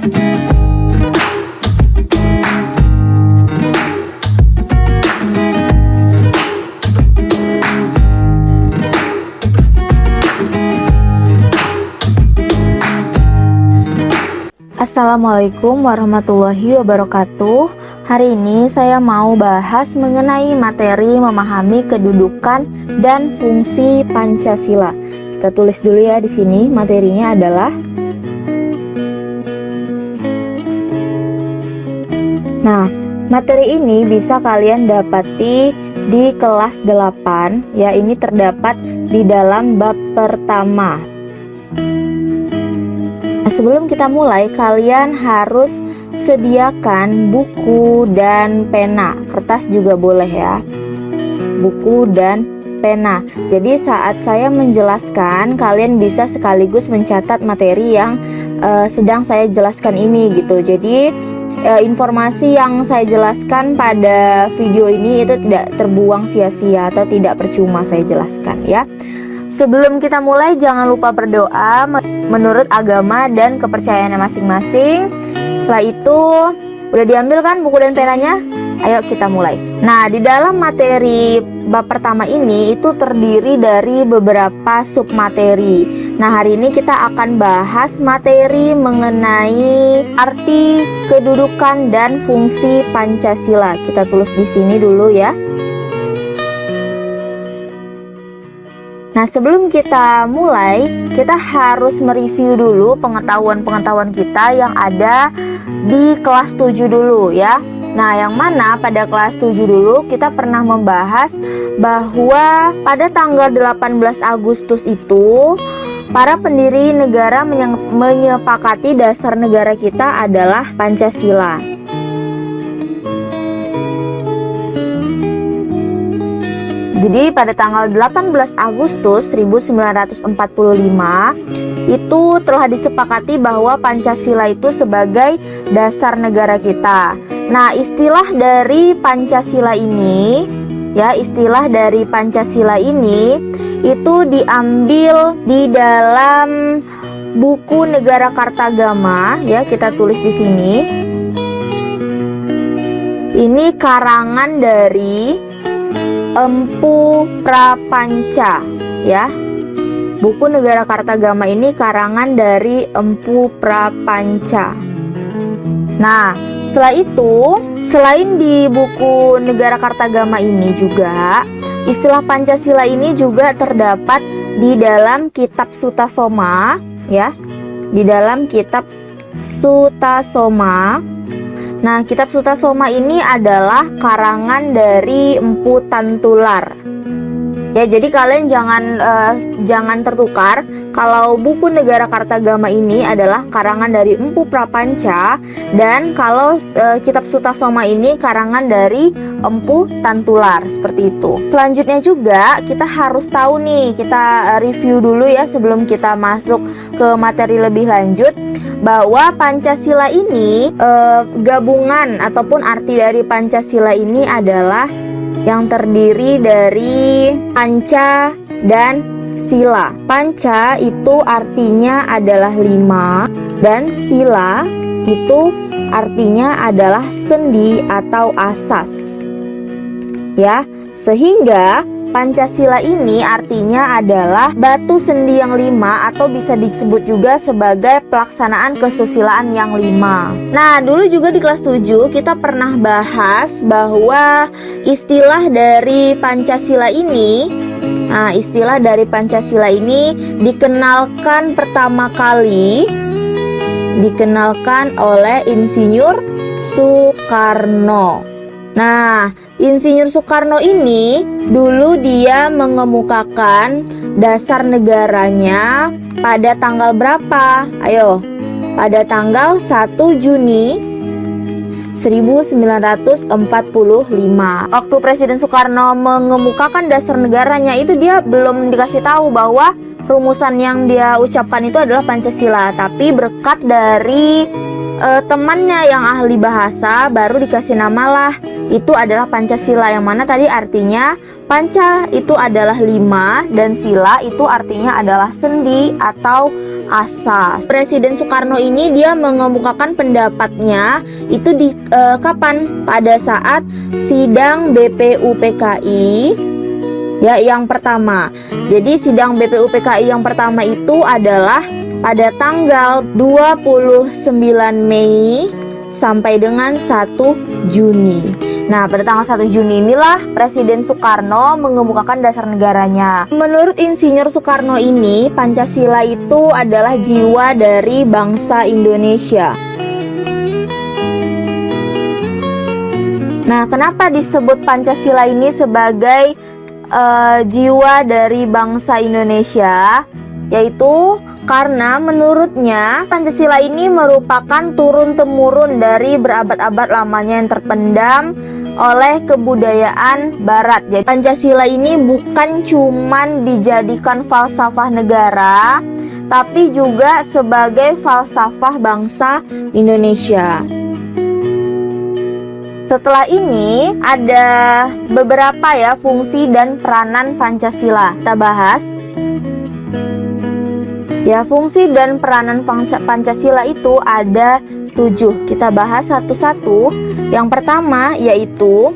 Assalamualaikum warahmatullahi wabarakatuh. Hari ini saya mau bahas mengenai materi memahami kedudukan dan fungsi Pancasila. Kita tulis dulu ya di sini, materinya adalah. Nah, materi ini bisa kalian dapati di kelas 8 ya, ini terdapat di dalam bab pertama. Sebelum kita mulai, kalian harus sediakan buku dan pena. Kertas juga boleh ya, buku dan pena. Jadi saat saya menjelaskan, kalian bisa sekaligus mencatat materi yang sedang saya jelaskan ini gitu. Jadi informasi yang saya jelaskan pada video ini itu tidak terbuang sia-sia atau tidak percuma saya jelaskan ya. Sebelum kita mulai, jangan lupa berdoa menurut agama dan kepercayaannya masing-masing. Setelah itu, udah diambil kan buku dan penanya? Ayo kita mulai. Nah, di dalam materi bab pertama ini itu terdiri dari beberapa submateri. Nah, hari ini kita akan bahas materi mengenai arti, kedudukan, dan fungsi Pancasila. Kita tulis di sini dulu ya. Nah, sebelum kita mulai, kita harus mereview dulu pengetahuan-pengetahuan kita yang ada di kelas 7 dulu ya. Nah, yang mana pada kelas 7 dulu kita pernah membahas bahwa pada tanggal 18 Agustus itu para pendiri negara menyepakati dasar negara kita adalah Pancasila. Jadi pada tanggal 18 Agustus 1945 itu telah disepakati bahwa Pancasila itu sebagai dasar negara kita. Nah, istilah dari Pancasila ini itu diambil di dalam buku Negara Kartagama ya, kita tulis di sini. Ini karangan dari Empu Prapanca ya. Buku Negara Kartagama ini karangan dari Empu Prapanca. Nah, setelah itu, selain di buku Negara Kartagama ini juga, istilah Pancasila ini juga terdapat di dalam kitab Sutasoma ya. Di dalam kitab Sutasoma. Nah, kitab Sutasoma ini adalah karangan dari Empu Tantular. Ya, jadi kalian jangan tertukar kalau buku Negara Kartagama ini adalah karangan dari Empu Prapanca dan kalau kitab Sutasoma ini karangan dari Empu Tantular, seperti itu. Selanjutnya juga kita harus tahu nih, kita review dulu ya sebelum kita masuk ke materi lebih lanjut, bahwa Pancasila ini gabungan ataupun arti dari Pancasila ini adalah yang terdiri dari panca dan sila. Panca itu artinya adalah 5 dan sila itu artinya adalah sendi atau asas. Ya, sehingga Pancasila ini artinya adalah batu sendi yang 5 atau bisa disebut juga sebagai pelaksanaan kesusilaan yang 5. Nah, dulu juga di kelas 7 kita pernah bahas bahwa istilah dari Pancasila ini dikenalkan pertama kali oleh Insinyur Soekarno. Nah, Insinyur Soekarno ini dulu dia mengemukakan dasar negaranya pada tanggal berapa? Ayo, pada tanggal 1 Juni 1945. Waktu Presiden Soekarno mengemukakan dasar negaranya itu dia belum dikasih tahu bahwa rumusan yang dia ucapkan itu adalah Pancasila, tapi berkat dari temannya yang ahli bahasa baru dikasih namalah itu adalah Pancasila, yang mana tadi artinya panca itu adalah 5 dan sila itu artinya adalah sendi atau asas. Presiden Soekarno ini dia mengemukakan pendapatnya itu di kapan? Pada saat sidang BPUPKI ya yang pertama. Jadi sidang BPUPKI yang pertama itu adalah pada tanggal 29 Mei sampai dengan 1 Juni. Nah, pada tanggal 1 Juni inilah Presiden Soekarno mengemukakan dasar negaranya. Menurut Insinyur Soekarno ini, Pancasila itu adalah jiwa dari bangsa Indonesia. Nah, kenapa disebut Pancasila ini sebagai jiwa dari bangsa Indonesia? Yaitu karena menurutnya Pancasila ini merupakan turun-temurun dari berabad-abad lamanya yang terpendam oleh kebudayaan barat. Jadi Pancasila ini bukan cuman dijadikan falsafah negara, tapi juga sebagai falsafah bangsa Indonesia. Setelah ini ada beberapa ya fungsi dan peranan Pancasila. Kita bahas. Ya, fungsi dan peranan Pancasila itu ada 7. Kita bahas satu-satu. Yang pertama yaitu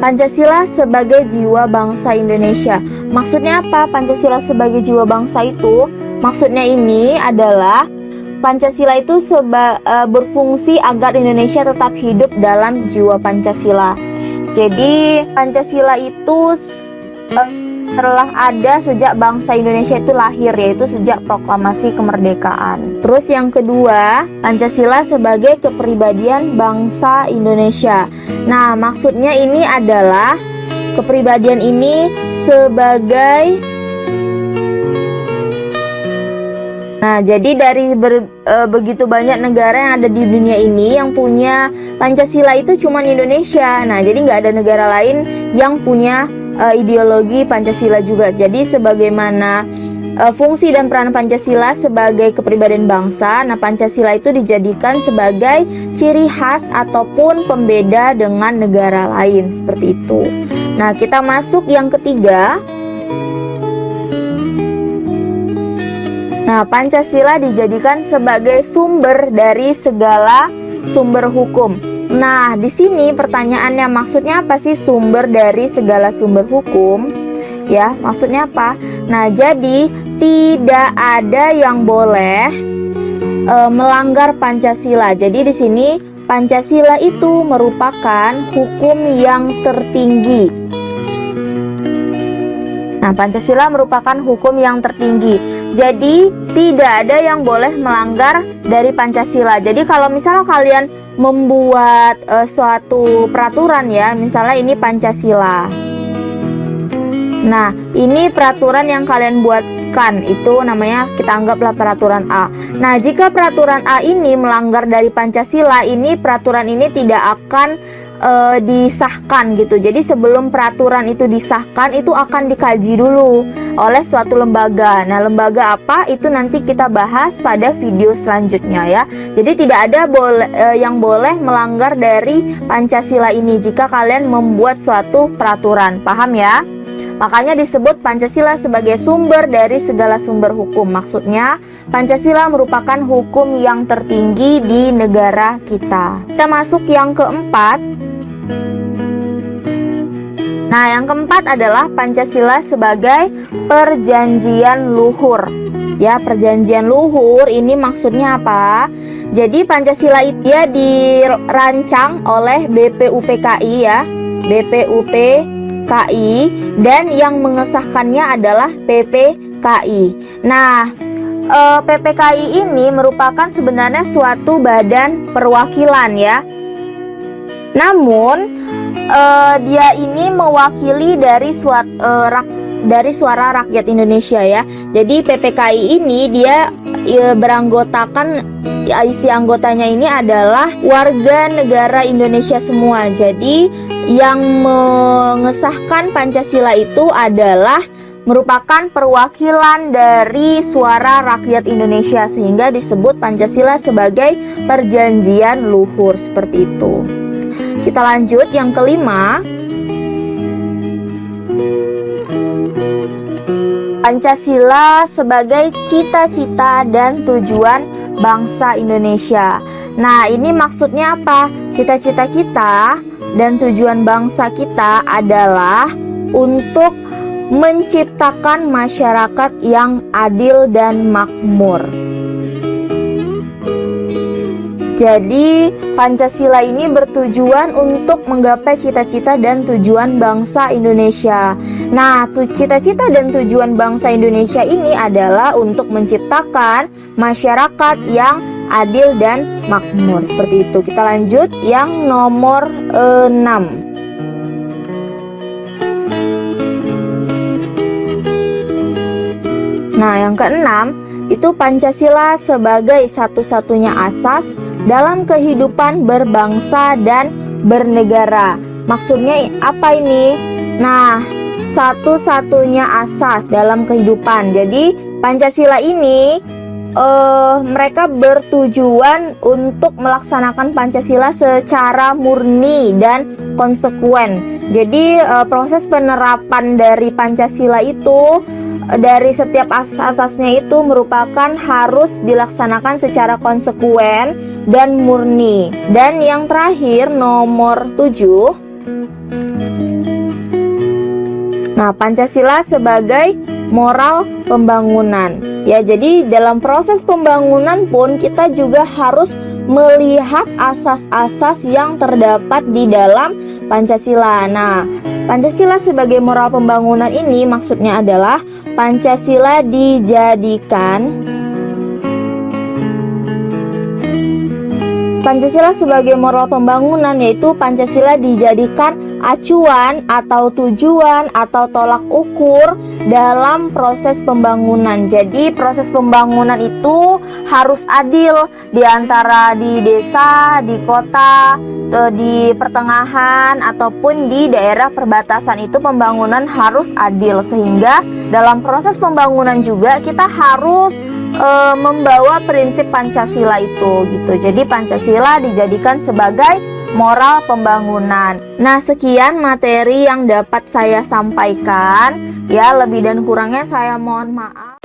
Pancasila sebagai jiwa bangsa Indonesia. Maksudnya apa Pancasila sebagai jiwa bangsa itu? Maksudnya ini adalah Pancasila itu berfungsi agar Indonesia tetap hidup dalam jiwa Pancasila. Jadi Pancasila itu telah ada sejak bangsa Indonesia itu lahir, yaitu sejak proklamasi kemerdekaan. Terus yang kedua, Pancasila sebagai kepribadian bangsa Indonesia. Nah, maksudnya ini adalah kepribadian ini sebagai jadi dari begitu banyak negara yang ada di dunia ini yang punya Pancasila itu cuma Indonesia. Nah, jadi nggak ada negara lain yang punya ideologi Pancasila juga. Jadi sebagaimana fungsi dan peran Pancasila sebagai kepribadian bangsa, nah Pancasila itu dijadikan sebagai ciri khas ataupun pembeda dengan negara lain, seperti itu. Nah, kita masuk yang ketiga. Nah, Pancasila dijadikan sebagai sumber dari segala sumber hukum. Nah, di sini pertanyaannya, maksudnya apa sih sumber dari segala sumber hukum? Ya, maksudnya apa? Nah, jadi tidak ada yang boleh melanggar Pancasila. Jadi di sini Pancasila itu merupakan hukum yang tertinggi. Nah, Pancasila merupakan hukum yang tertinggi. Jadi tidak ada yang boleh melanggar dari Pancasila. Jadi kalau misalnya kalian membuat suatu peraturan ya, misalnya ini Pancasila. Nah, ini peraturan yang kalian buatkan, itu namanya kita anggaplah peraturan A. Nah, jika peraturan A ini melanggar dari Pancasila, ini peraturan ini tidak akan disahkan gitu. Jadi sebelum peraturan itu disahkan, itu akan dikaji dulu oleh suatu lembaga. Nah, lembaga apa itu nanti kita bahas pada video selanjutnya ya. Jadi tidak ada yang boleh melanggar dari Pancasila ini jika kalian membuat suatu peraturan. Paham ya? Makanya disebut Pancasila sebagai sumber dari segala sumber hukum. Maksudnya Pancasila merupakan hukum yang tertinggi di negara kita. Kita masuk yang keempat. Nah, yang keempat adalah Pancasila sebagai perjanjian luhur. Ya, perjanjian luhur ini maksudnya apa? Jadi Pancasila itu dia dirancang oleh BPUPKI ya, BPUPKI, dan yang mengesahkannya adalah PPKI. Nah, PPKI ini merupakan sebenarnya suatu badan perwakilan ya. Namun dia ini mewakili dari dari Suara Rakyat Indonesia ya. Jadi PPKI ini dia beranggotakan, isi anggotanya ini adalah warga negara Indonesia semua. Jadi yang mengesahkan Pancasila itu adalah merupakan perwakilan dari suara rakyat Indonesia, sehingga disebut Pancasila sebagai perjanjian luhur, seperti itu. Kita lanjut yang kelima. Pancasila sebagai cita-cita dan tujuan bangsa Indonesia. Nah, ini maksudnya apa? Cita-cita kita dan tujuan bangsa kita adalah untuk menciptakan masyarakat yang adil dan makmur. Jadi Pancasila ini bertujuan untuk menggapai cita-cita dan tujuan bangsa Indonesia. Nah, cita-cita dan tujuan bangsa Indonesia ini adalah untuk menciptakan masyarakat yang adil dan makmur. Seperti itu. Kita lanjut yang nomor 6. Nah, yang keenam itu Pancasila sebagai satu-satunya asas dalam kehidupan berbangsa dan bernegara. Maksudnya apa ini? Nah, satu-satunya asas dalam kehidupan. Jadi Pancasila ini mereka bertujuan untuk melaksanakan Pancasila secara murni dan konsekuen. Jadi proses penerapan dari Pancasila itu, dari setiap asas-asasnya itu merupakan harus dilaksanakan secara konsekuen dan murni. Dan yang terakhir nomor 7. Nah, Pancasila sebagai moral pembangunan. Ya, jadi dalam proses pembangunan pun kita juga harus melihat asas-asas yang terdapat di dalam Pancasila. Nah, Pancasila sebagai moral pembangunan ini maksudnya adalah Pancasila sebagai moral pembangunan, yaitu Pancasila dijadikan acuan atau tujuan atau tolak ukur dalam proses pembangunan. Jadi proses pembangunan itu harus adil di antara di desa, di kota, di pertengahan ataupun di daerah perbatasan. Itu pembangunan harus adil, sehingga dalam proses pembangunan juga kita harus membawa prinsip Pancasila itu gitu. Jadi Pancasila dijadikan sebagai moral pembangunan. Nah, sekian materi yang dapat saya sampaikan. Ya, lebih dan kurangnya saya mohon maaf.